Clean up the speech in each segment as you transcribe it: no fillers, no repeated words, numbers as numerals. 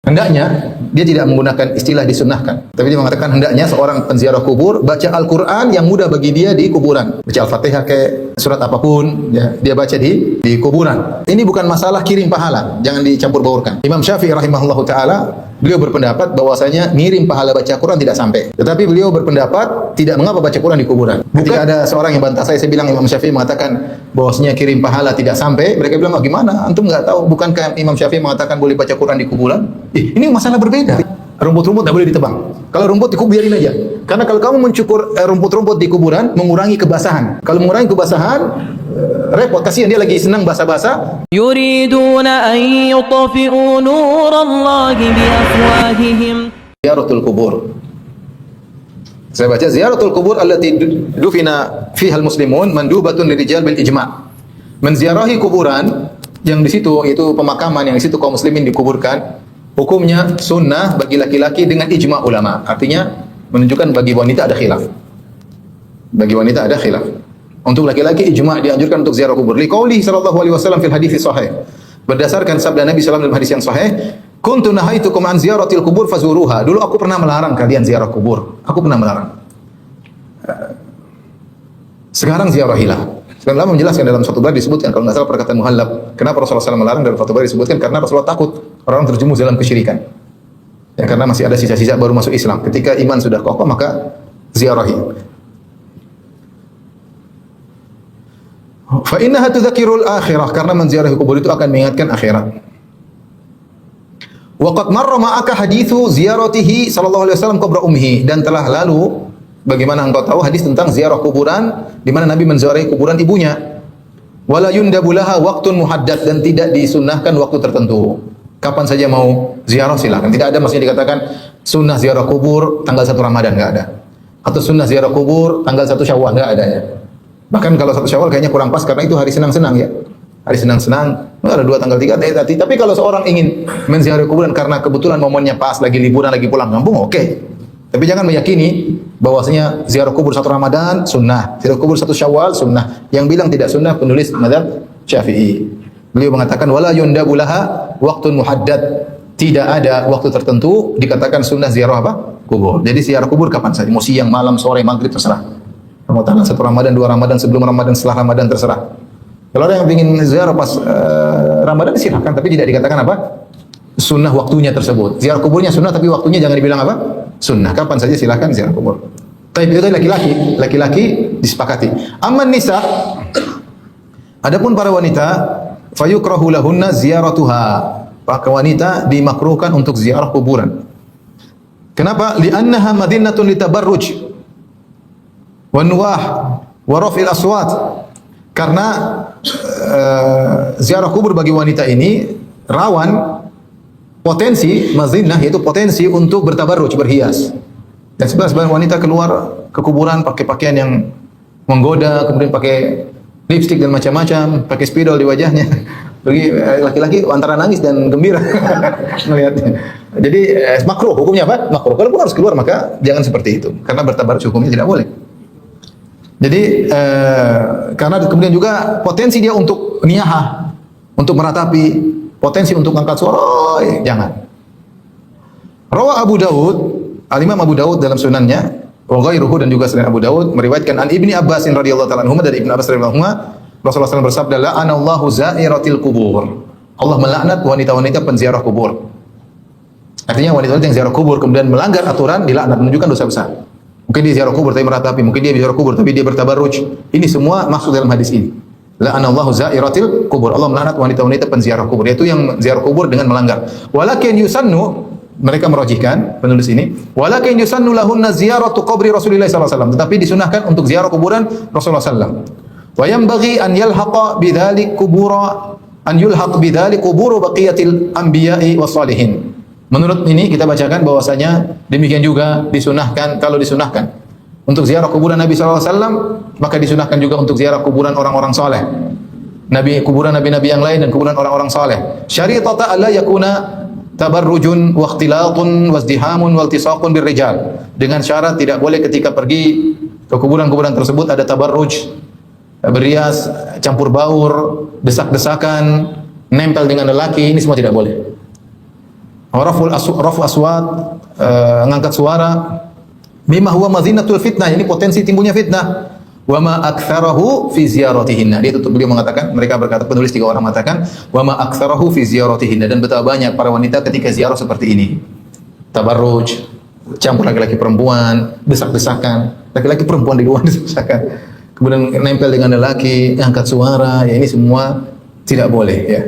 Hendaknya dia tidak menggunakan istilah disunnahkan, tapi dia mengatakan hendaknya seorang penziarah kubur baca Al-Quran yang mudah bagi dia di kuburan, baca Al-Fatihah ke surat apapun, ya, dia baca di kuburan. Ini bukan masalah kirim pahala, jangan dicampur baurkan. Imam Syafi'i rahimahullahu taala, beliau berpendapat bahwasanya ngirim pahala baca Quran tidak sampai, tetapi beliau berpendapat tidak mengapa baca Quran di kuburan. Ketika ada seorang yang bantah saya bilang Imam Syafi'i mengatakan bahwasanya kirim pahala tidak sampai, mereka bilang, oh, gimana? Antum nggak tahu? Bukankah Imam Syafi'i mengatakan boleh baca Quran di kuburan? Ini masalah berbeda. Rumput-rumput tidak boleh ditebang. Kalau rumput biarin aja. Karena kalau kamu mencukur rumput-rumput di kuburan, mengurangi kebasahan. Kalau mengurangi kebasahan, repot. Kasihan dia lagi senang basah-basah. Yuriduna an yutfi'u nurallahi biafwahihim. Ziyaratul kubur. Saya baca ziyaratul kubur allati dufina fiha al-muslimun mandubatun lirijal bil ijma'. Menziarahi kuburan yang di situ itu pemakaman yang di situ kaum muslimin dikuburkan, hukumnya sunnah bagi laki-laki dengan ijma' ulama. Artinya menunjukkan bagi wanita ada khilaf. Bagi wanita ada khilaf. Untuk laki-laki ijma' dianjurkan untuk ziarah kubur. Liqauli sallallahu alaihi wasallam fil hadits sahih. Berdasarkan sabda Nabi sallallahu alaihi wasallam dalam hadis yang sahih, kuntu nahaitukum an ziyaratil kubur fazuruha. Dulu aku pernah melarang kalian ziarah kubur. Aku pernah melarang. Sekarang ziarahilah. Sekarang lama menjelaskan dalam suatu bab disebutkan, kalau nggak salah perkataan Muhallab, kenapa Rasulullah SAW melarang, dalam suatu bab disebutkan karena Rasulullah takut orang terjerumus dalam kesyirikan. Ya, karena masih ada sisa-sisa baru masuk Islam. Ketika iman sudah kokoh maka ziarahi. Fa innaha tudzakirul akhirah, karena menziarahi kubur itu akan mengingatkan akhirat. Wa qad marra ma'aka haditsu ziyaratihi sallallahu alaihi wasallam qabra ummihi, dan telah lalu bagaimana engkau tahu hadis tentang ziarah kuburan di mana Nabi menziarahi kuburan ibunya. Wala yundabu laha waqtun muhaddad, dan tidak disunnahkan waktu tertentu. Kapan saja mau ziarah silakan. Tidak ada maksudnya dikatakan sunnah ziarah kubur tanggal 1 Ramadan, enggak ada. Atau sunnah ziarah kubur tanggal 1 Syawal, enggak ada ya. Bahkan kalau 1 Syawal kayaknya kurang pas karena itu hari senang-senang ya. Hari senang-senang, ada 2 tanggal 3 tapi kalau seorang ingin menziarahi kuburan karena kebetulan momennya pas lagi liburan, lagi pulang kampung, oke. Tapi jangan meyakini bahwasanya ziarah kubur 1 Ramadan sunnah, ziarah kubur 1 Syawal sunnah. Yang bilang tidak sunnah penulis mazhab Syafi'i. Beliau mengatakan wala yundabu laha waqtun muhaddad. Tidak ada waktu tertentu dikatakan sunnah ziarah apa? Kubur. Jadi ziarah kubur kapan saja, mau siang, malam, sore, maghrib terserah. Mau tanggal 1 Ramadan, 2 Ramadan, sebelum Ramadan, setelah Ramadan terserah. Kalau ada yang ingin ziarah pas Ramadan silakan, tapi tidak dikatakan apa? Sunnah waktunya tersebut. Ziarah kuburnya sunnah tapi waktunya jangan dibilang apa? Sunnah. Kapan saja silakan ziarah kubur. Tapi itu laki-laki disepakati. Amman nisa, adapun para wanita, fayukrahu lahunna ziyaratuha. Para wanita dimakruhkan untuk ziarah kuburan. Kenapa? Li'annaha madinatun litabarruj wa nuwah wa raf'il aswat. Karena ziarah kubur bagi wanita ini rawan potensi mazinah, yaitu potensi untuk bertabarruj, berhias. Dan sebagian wanita keluar ke kuburan pakai pakaian yang menggoda, kemudian pakai lipstik dan macam-macam, pakai spidol di wajahnya. Bagi laki-laki antara nangis dan gembira melihatnya. Jadi makruh, hukumnya apa? Makruh. Kalau harus keluar maka jangan seperti itu, karena bertabarruj hukumnya tidak boleh. Jadi karena kemudian juga potensi dia untuk niyahah, untuk meratapi, potensi untuk angkat suara, jangan. Rawah Abu Dawud, Al-Imam Abu Dawud dalam sunannya, wa ghairuhu, dan juga selain Abu Dawud meriwayatkan an Ibni Abbas radhiyallahu ta'ala anhu, dari Ibnu Abbas radhiyallahu anhu, Rasulullah SAW bersabda, la'anallahu za'iratil kubur. Allah melaknat wanita-wanita penziarah kubur. Artinya wanita-wanita yang ziarah kubur kemudian melanggar aturan dilaknat, menunjukkan dosa besar. Mungkin dia ziarah kubur tapi meratapi, mungkin dia ziarah kubur tapi dia bertabarruj. Ini semua maksud dalam hadis ini. La'anallahu za'iratil kubur. Allah melaknat wanita-wanita penziarah kubur, yaitu yang ziarah kubur dengan melanggar. Walakin yusannu, mereka merajihkan penulis ini, walakin yusannu lahunna ziyaratu qabri Rasulillah sallallahu alaihi wasallam, tetapi disunahkan untuk ziarah kuburan Rasulullah sallallahu alaihi wasallam. Wa yanbaghi an yalhaqa bidzalik qubura an yulhaq bidzalik quburu baqiyatil anbiya'i was salihin. Menurut ini kita bacakan bahwasanya demikian juga disunahkan, kalau disunahkan untuk ziarah kuburan Nabi sallallahu alaihi wasallam, maka disunahkan juga untuk ziarah kuburan orang-orang saleh. Kuburan nabi-nabi yang lain dan kuburan orang-orang saleh. Syaritata alla yakuna tabarrujun wa ikhtilatun wa izdihamun wa iltisaqun birrijal. Dengan syarat tidak boleh ketika pergi ke kuburan-kuburan tersebut ada tabarruj, berias, campur baur, desak-desakan, nempel dengan lelaki, ini semua tidak boleh. rafu aswat, ngangkat suara, mimma huwa madhinatul fitnah, ini potensi timbulnya fitnah. Wa ma aktsarahu fi ziyaratihinna. Dia tutup, beliau mengatakan, mereka berkata, penulis 3 orang mengatakan, wa ma aktsarahu fi ziyaratihinna, dan betapa banyak para wanita ketika ziarah seperti ini. Tabarruj, campur laki-laki perempuan, desak-desakan, laki-laki perempuan di luar desak-desakan. Kemudian nempel dengan lelaki, angkat suara, ya ini semua tidak boleh ya.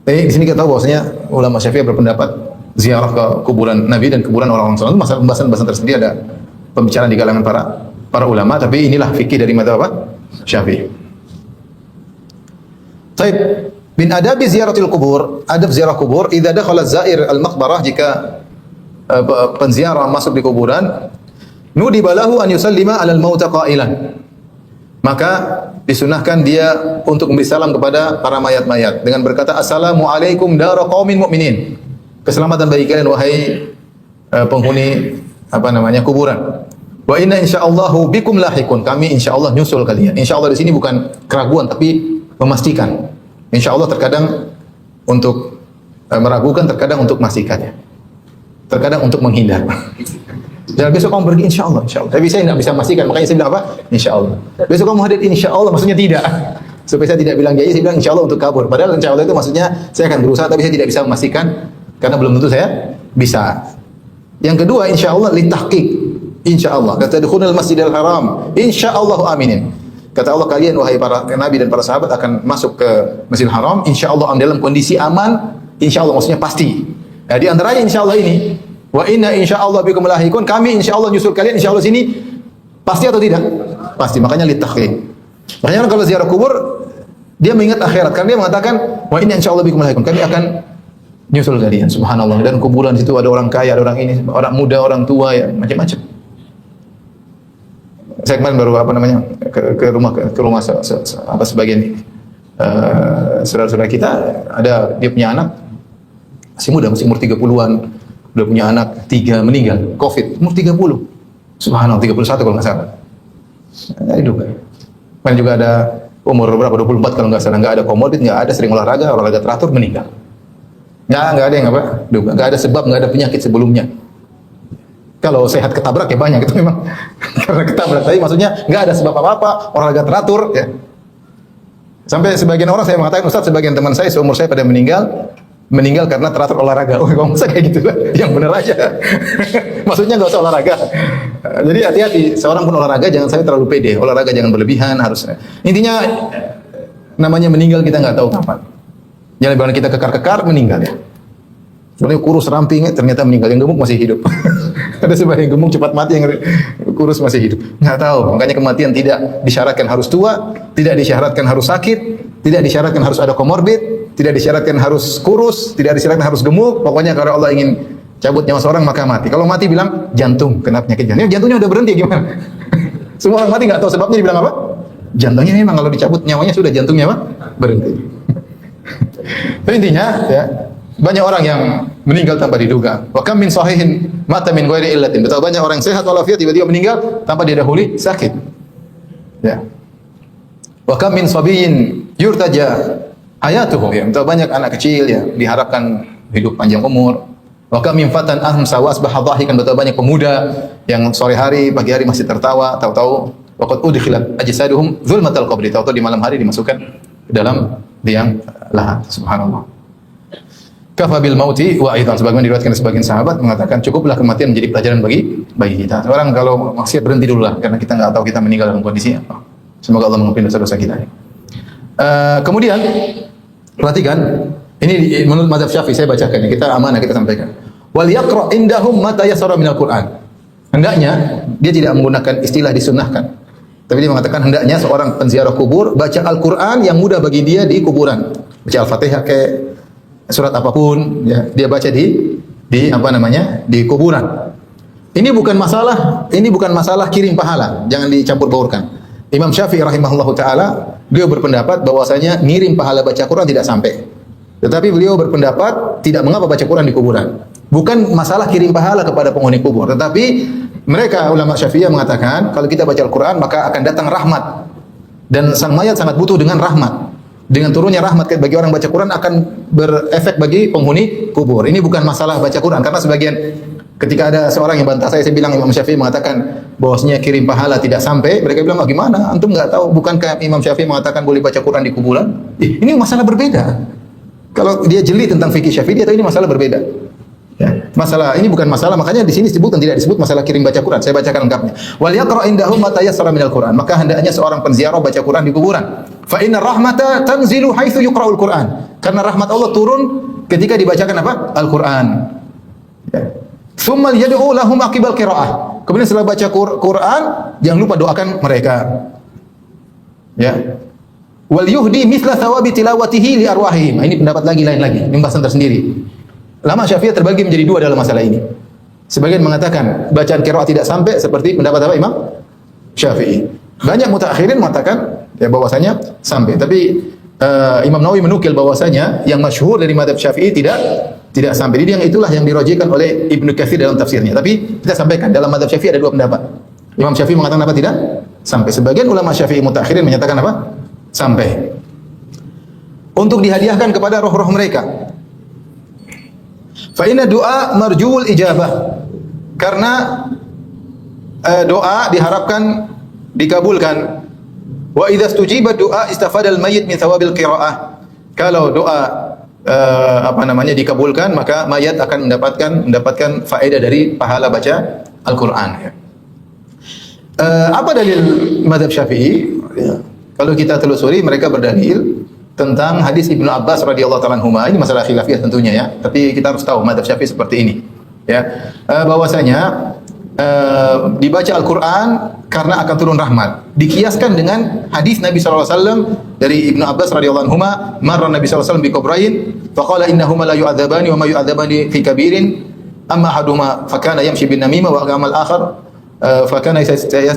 Tapi di sini kita tahu bahwasanya ulama Syafi'i berpendapat ziarah ke kuburan Nabi dan kuburan orang-orang saleh itu masalah pembahasan tersendiri, ada pembicaraan di kalangan para ulama, tapi inilah fikih dari mazhab Syafi'i. Baik, min adabi ziyaratil kubur, adab ziarah kubur, idza dakhala zair al-maqbarah, jika penziarah masuk di kuburan, nudiba lahu an yusallima 'alal mauta qailan. Maka disunahkan dia untuk memberi salam kepada para mayat-mayat dengan berkata, assalamualaikum dara qaumin mu'minin. Keselamatan bagi kalian wahai penghuni kuburan. Wa inna insyaallahu bikum lahikun. Kami insyaallah nyusul kalian. Insyaallah di sini bukan keraguan tapi memastikan. Insyaallah terkadang untuk meragukan, terkadang untuk memastikannya. Terkadang untuk menghindar. Dan besok kamu pergi insyaallah, insyaallah. Tapi saya tidak bisa memastikan, makanya saya bilang apa? Insyaallah. Besok kamu hadir insyaallah, maksudnya tidak. Supaya saya tidak bilang jadi, saya bilang insyaallah untuk kabur. Padahal insyaallah itu maksudnya saya akan berusaha, tapi saya tidak bisa memastikan karena belum tentu saya bisa. Yang kedua, insyaallah litahqiq. Insyaallah, kata dukhulul masjidil haram, insyaallah aminin. Kata Allah, kalian wahai para nabi dan para sahabat akan masuk ke Masjidil Haram insyaallah dalam kondisi aman, insyaallah maksudnya pasti. Nah, di antaranya insyaallah ini, wa inna insyaallah bikum lahikun, kami insyaallah nyusul kalian insyaallah sini, pasti atau tidak? Pasti, makanya litahqiq. Makanya kalau ziarah kubur dia mengingat akhirat, karena dia mengatakan wa inna insyaallah bikum lahikun, kami akan nyusul kalian. Subhanallah, dan kuburan situ ada orang kaya, ada orang ini, orang muda, orang tua, ya macam-macam. Saya kemarin baru ke rumah sebagian saudara-saudara kita, ada dia punya anak masih muda, masih umur 30-an, udah punya anak 3 meninggal Covid, umur 30. Subhanallah, 31 kalau nggak salah. Hidup. Kemudian juga ada umur berapa, 24 kalau nggak salah, nggak ada komorbid, nggak ada, sering olahraga teratur, meninggal. Nggak ada yang nggak ada sebab, nggak ada penyakit sebelumnya. Kalau sehat ketabrak ya banyak, itu memang karena ketabrak. Tapi maksudnya nggak ada sebab apa-apa, olahraga teratur ya. Sampai sebagian orang saya mengatakan, Ustaz, sebagian teman saya seumur saya pada meninggal karena teratur olahraga. Oh, kamu masa kayak gitu? Yang benar aja. Maksudnya nggak usah olahraga. Jadi hati-hati, seorang pun olahraga jangan sampai terlalu pede. Olahraga jangan berlebihan, harusnya. Intinya namanya meninggal kita nggak tahu kapan. Jangan bilang kita kekar-kekar meninggal ya. Sebenarnya kurus ramping ternyata meninggal, yang gemuk masih hidup. Ada sebagian gemuk cepat mati, yang kurus masih hidup. Nggak tahu. Makanya kematian tidak disyaratkan harus tua, tidak disyaratkan harus sakit, tidak disyaratkan harus ada komorbid, tidak disyaratkan harus kurus, tidak disyaratkan harus gemuk. Pokoknya kalau Allah ingin cabut nyawa seorang maka mati. Kalau mati bilang jantung, kena penyakit jantung. Jantungnya udah berhenti gimana? Semua orang mati nggak tahu sebabnya, dibilang apa? Jantungnya memang kalau dicabut nyawanya sudah jantungnya apa? Berhenti. Tapi intinya ya, banyak orang yang meninggal tanpa diduga. Wa kam min sahihin mata min ghairi illatin. Betapa banyak orang sehat walafiat tiba-tiba meninggal tanpa didahului sakit. Ya. Wa kam min sabiyyin yurtaja hayatuhu. Ya, betapa banyak anak kecil ya diharapkan hidup panjang umur. Wa kam min fatan ahmsa wa asbaha dhahikan. Betapa banyak pemuda yang sore hari, pagi hari masih tertawa, tahu-tahu waqad udkhilat ajsaduhum zulmatal qabri. Tahu-tahu di malam hari dimasukkan ke dalam liang lahat. Subhanallah. Kafa bil mauti wa aidan, sebagaimana diriwayatkan sebagian sahabat mengatakan cukuplah kematian menjadi pelajaran bagi kita. Orang kalau maksiat berhenti dulu lah, karena kita nggak tahu kita meninggal dalam kondisi apa. Semoga Allah mengampuni dosa-dosa kita. Kemudian perhatikan, ini menurut mazhab Syafi'i, saya bacakan ya, kita amanah kita sampaikan. Wal yaqra indahum mata yasara minal Qur'an. Hendaknya dia tidak menggunakan istilah disunnahkan. Tapi dia mengatakan hendaknya seorang penziarah kubur baca Al-Qur'an yang mudah bagi dia di kuburan. Baca Al-Fatihah kayak surat apapun ya, dia baca di kuburan. Ini bukan masalah kirim pahala, jangan dicampur baurkan. Imam Syafi'i rahimahullahu taala beliau berpendapat bahwasanya ngirim pahala baca Quran tidak sampai. Tetapi beliau berpendapat tidak mengapa baca Quran di kuburan. Bukan masalah kirim pahala kepada penghuni kubur, tetapi mereka ulama Syafi'iyah mengatakan kalau kita baca Al-Quran maka akan datang rahmat, dan sang mayat sangat butuh dengan rahmat. dengan turunnya rahmat bagi orang baca Quran akan berefek bagi penghuni kubur. Ini bukan masalah baca Quran, karena sebagian ketika ada seorang yang bantah saya bilang Imam Syafi'i mengatakan bahwasanya kirim pahala tidak sampai. Mereka bilang, gimana? Antum nggak tahu? Bukankah Imam Syafi'i mengatakan boleh baca Quran di kuburan? Ini masalah berbeda. Kalau dia jeli tentang fikih Syafi'i, dia tahu ini masalah berbeda. Ya, masalah ini bukan masalah, makanya di sini disebut dan tidak disebut masalah kirim baca Quran. Saya bacakan lengkapnya. Wal yaqra indahum ma tayassara minal Quran. Maka hendaknya seorang penziarah baca Quran di kuburan. Fa inna rahmata tanzilu haitsu yuqra'ul Quran. Karena rahmat Allah turun ketika dibacakan apa? Al-Quran. Ya. Tsumma yad'u lahum aqibal qira'ah. Kemudian setelah baca Quran, jangan lupa doakan mereka. Ya. Wal yuhdi mithla thawabi tilawatihi li arwahihim. Ini pendapat lain lagi, ini pembahasan tersendiri. Ulama Syafi'iyah terbagi menjadi dua dalam masalah ini. Sebagian mengatakan bacaan qiraat tidak sampai seperti pendapat apa Imam Syafi'i. Banyak mutaakhirin mengatakan ya bahwasanya sampai. Tapi Imam Nawawi menukil bahwasanya yang masyhur dari mazhab Syafi'i tidak sampai. Jadi yang itulah yang dirajihkan oleh Ibnu Katsir dalam tafsirnya. Tapi kita sampaikan dalam mazhab Syafi'i ada dua pendapat. Imam Syafi'i mengatakan apa? Tidak sampai. Sebagian ulama Syafi'i mutaakhirin menyatakan apa? Sampai. Untuk dihadiahkan kepada roh-roh mereka. Fa inna du'a marjuul ijabah. Karena doa diharapkan dikabulkan. Wa idza stujiba du'a istafadal mayyit min thawabil qiraah. Kalau doa dikabulkan, maka mayat akan mendapatkan faedah dari pahala baca Al-Qur'an. Apa dalil mazhab Syafi'i? Ya. Kalau kita telusuri, mereka berdalil tentang hadis Ibnu Abbas radhiyallahu ta'ala anhuma. Ini masalah khilafiyah tentunya ya, tapi kita harus tahu mazhab Syafi'i seperti ini. Ya, bahwasanya dibaca Al-Quran karena akan turun rahmat. Dikiaskan dengan hadis Nabi SAW dari Ibnu Abbas radhiyallahu anhuma, marra Nabi SAW bi qabrain, faqala innahuma la yu'adzabani wa ma yu'adzabani fi kabirin, amma ahaduhuma fakana yamshi bin namimah wa amma al-akhar fakana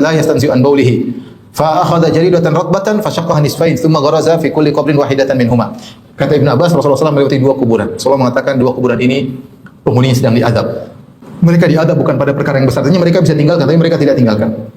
la yastanzi an bawlihi. Fa akhadha jaridatan ratbatan fashaqqaha nisfain thumma gharaza fi kulli qabrin wahidatan minhuma. Kata Ibnu Abbas, Rasulullah SAW melewati dua kuburan. Rasulullah mengatakan dua kuburan ini penghuninya sedang diadab. Mereka diadab bukan pada perkara yang besar. Artinya mereka bisa tinggalkan, tapi mereka tidak tinggalkan.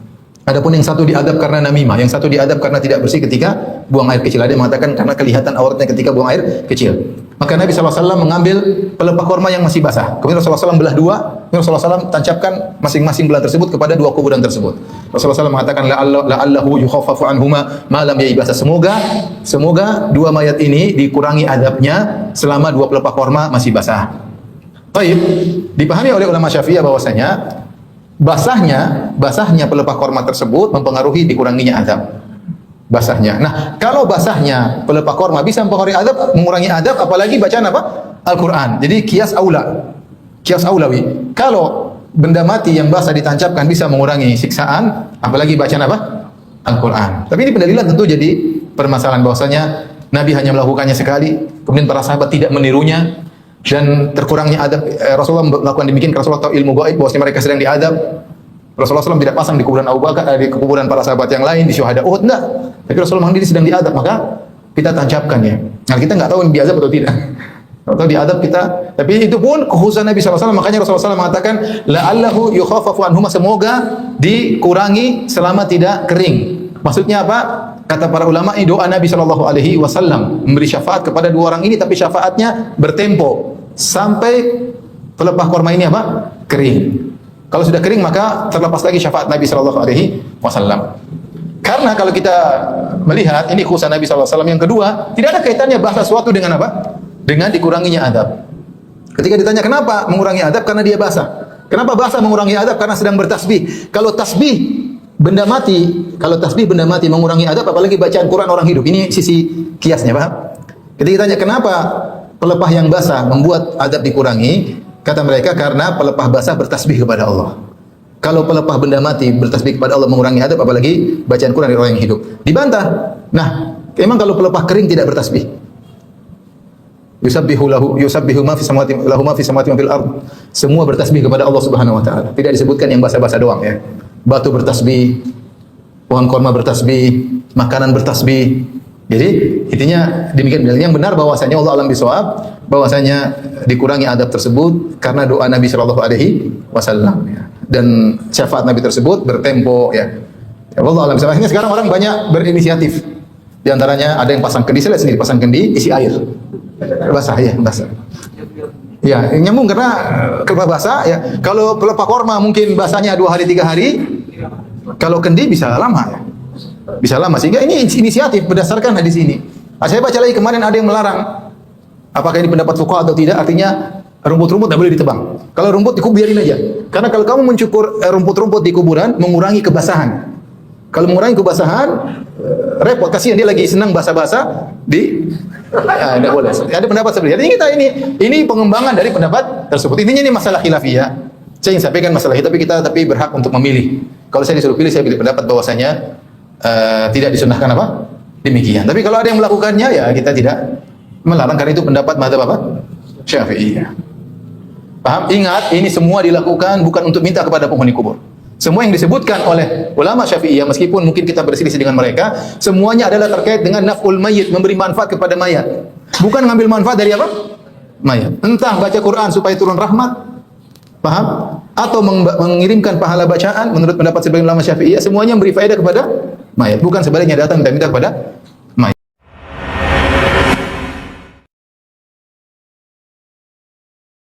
Adapun yang satu diadab karena namimah, yang satu diadab karena tidak bersih ketika buang air kecil. Ada yang mengatakan karena kelihatan auratnya ketika buang air kecil. Maka Nabi SAW mengambil pelepah korma yang masih basah. Kemudian Rasulullah SAW belah dua. Kemudian Rasulullah SAW tancapkan masing-masing belah tersebut kepada dua kuburan tersebut. Rasulullah SAW mengatakan la'allahu yukhaffafu anhuma ma lam yaibasa. Semoga dua mayat ini dikurangi adabnya selama dua pelepah korma masih basah. Baik, dipahami oleh ulama Syafi'iyah bahwasanya basahnya pelepah korma tersebut mempengaruhi dikuranginya adab. Basahnya. Nah, kalau basahnya pelepah korma bisa mengurangi adab, apalagi bacaan apa? Al-Quran. Jadi kias aulawi. Kalau benda mati yang basah ditancapkan bisa mengurangi siksaan, apalagi bacaan apa? Al-Quran. Tapi ini pendalilan tentu jadi permasalahan bahwasanya Nabi hanya melakukannya sekali, kemudian para sahabat tidak menirunya, dan terkurangnya adab. Rasulullah melakukan demikian karena Rasulullah tahu ilmu gaib bahwasanya mereka sedang diadab. Rasulullah SAW tidak pasang di kuburan Abu Bakar, di kuburan para sahabat yang lain, di syuhada Uhud, enggak. Tapi Rasulullah memang sedang diadab, maka kita tancapkan ya. Nah, kita enggak tahu diadab atau tidak. Atau diadab kita. Tapi itu pun kekhususan Nabi SAW. Makanya Rasulullah SAW mengatakan, la'allahu yukhaffafu anhuma, semoga dikurangi selama tidak kering. Maksudnya apa? Kata para ulama, ini doa Nabi SAW memberi syafaat kepada dua orang ini, tapi syafaatnya bertempo sampai pelepah korma ini apa? Kering. Kalau sudah kering maka terlepas lagi syafaat Nabi SAW. Karena kalau kita melihat ini khusus Nabi SAW yang kedua, tidak ada kaitannya bahasa sesuatu dengan apa? Dengan dikuranginya adab. Ketika ditanya kenapa mengurangi adab, karena dia basah. Kenapa basah mengurangi adab? Karena sedang bertasbih. Kalau tasbih benda mati mengurangi adab, apalagi bacaan Quran orang hidup. Ini sisi kiasnya, paham? Ketika ditanya kenapa pelepah yang basah membuat adab dikurangi, kata mereka karena pelepah basah bertasbih kepada Allah. Kalau pelepah benda mati bertasbih kepada Allah mengurangi adab, apalagi bacaan Quran dari orang yang hidup. Dibantah. Nah, emang kalau pelepah kering tidak bertasbih? Yusabbihu ma fi samawati lahu ma fi samawati wa fil ard. Semua bertasbih kepada Allah Subhanahu wa taala. Tidak disebutkan yang basah-basah doang ya. Batu bertasbih, pohon korma bertasbih, makanan bertasbih. Jadi intinya demikian. Yang benar bahwasanya Allah alam bisawab, bahwasanya dikurangi adab tersebut karena doa Nabi sallallahu alaihi wasallam ya. Dan syafaat Nabi tersebut bertempo ya. Ya Allah alam bisawab. Akhirnya sekarang orang banyak berinisiatif. Di antaranya ada yang pasang kendi, saya lihat sendiri pasang kendi, isi air. Basah ya, basah. Ya, nyambung karena kelapa basah ya. Kalau kelapa korma mungkin basahnya 2 hari 3 hari. Kalau kendi bisa lama ya. Bisa lama sehingga ini inisiatif berdasarkan hadis ini. Saya baca lagi kemarin ada yang melarang. Apakah ini pendapat fuqaha atau tidak? Artinya rumput-rumput tidak boleh ditebang. Kalau rumput biarin aja. Karena kalau kamu mencukur rumput-rumput di kuburan mengurangi kebasahan. Kalau mengurangi kebasahan repot, kasihan dia lagi senang basah-basah di tidak boleh. Ada pendapat seperti itu. Ini pengembangan dari pendapat tersebut. Intinya ini masalah khilafiyah. Saya ingin sampaikan masalah itu, tapi berhak untuk memilih. Kalau saya disuruh pilih, saya pilih pendapat bahwasanya tidak disunahkan apa? Demikian. Tapi kalau ada yang melakukannya, ya kita tidak melarang karena itu pendapat mazhab apa? Syafi'iyah. Paham? Ingat, ini semua dilakukan bukan untuk minta kepada penghuni kubur. Semua yang disebutkan oleh ulama Syafi'iyah, meskipun mungkin kita berselisih dengan mereka, semuanya adalah terkait dengan naf'ul mayyit, memberi manfaat kepada mayat. Bukan ngambil manfaat dari apa? Mayat. Entah baca Quran supaya turun rahmat, paham? Atau mengirimkan pahala bacaan, menurut pendapat sebagian ulama Syafi'iyah, semuanya memberi faedah kepada mayat. Bukan sebaliknya datang minta kepada